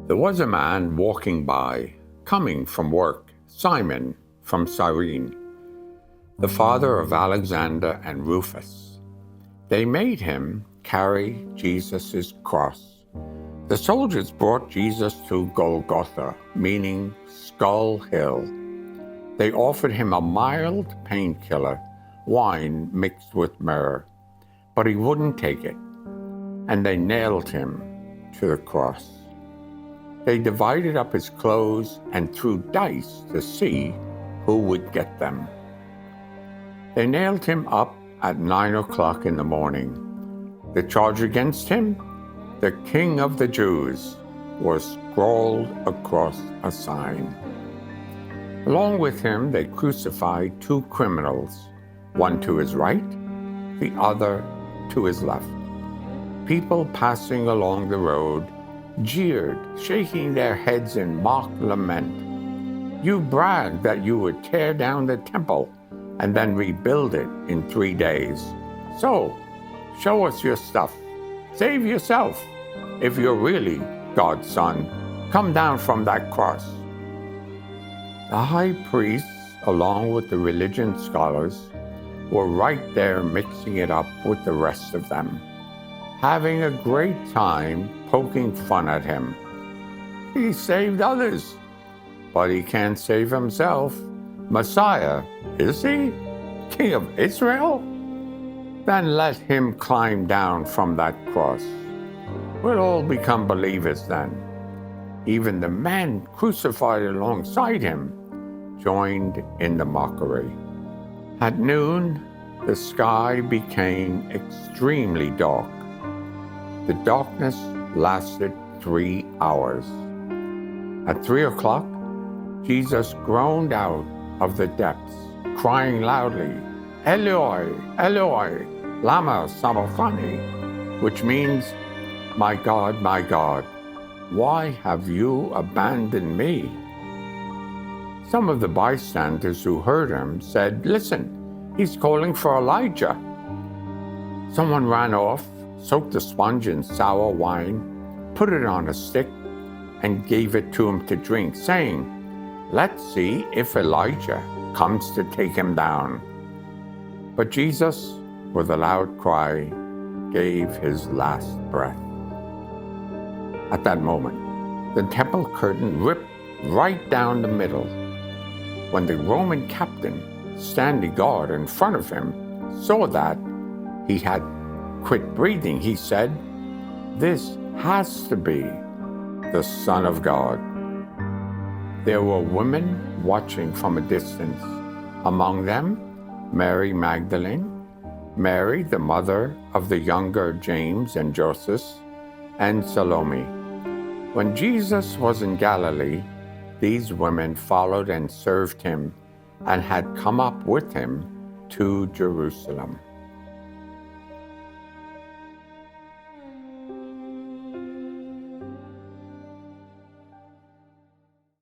There was a man walking by, coming from work, Simon from Cyrene, the father of Alexander and Rufus. They made him carry Jesus' cross. The soldiers brought Jesus to Golgotha, meaning Skull Hill. They offered him a mild painkiller, wine mixed with myrrh, but he wouldn't take it, and they nailed him to the cross. They divided up his clothes and threw dice to see who would get them. They nailed him up at 9 o'clock in the morning. The charge against him, the King of the Jews, was scrawled across a sign. Along with him, they crucified two criminals, one to his right, the other to his left. People passing along the road jeered, shaking their heads in mock lament. You bragged that you would tear down the temple and then rebuild it in 3 days. So, show us your stuff. Save yourself. If you're really God's son, come down from that cross. The high priests, along with the religion scholars, were right there mixing it up with the rest of them, having a great time poking fun at him. He saved others, but he can't save himself. Messiah, is he? King of Israel? Then let him climb down from that cross. We'll all become believers then. Even the men crucified alongside him joined in the mockery. At noon, the sky became extremely dark. The darkness lasted 3 hours. At 3 o'clock, Jesus groaned out of the depths, crying loudly, Eloi, Eloi, lama sabachthani, which means, my God, why have you abandoned me? Some of the bystanders who heard him said, listen, he's calling for Elijah. Someone ran off, soaked a sponge in sour wine, put it on a stick, and gave it to him to drink, saying, let's see if Elijah comes to take him down. But Jesus, with a loud cry, gave his last breath. At that moment, the temple curtain ripped right down the middle. When the Roman captain, standing guard in front of him, saw that he had quit breathing, he said, this has to be the Son of God. There were women watching from a distance, among them Mary Magdalene, Mary, the mother of the younger James and Joseph, and Salome. When Jesus was in Galilee, these women followed and served him and had come up with him to Jerusalem.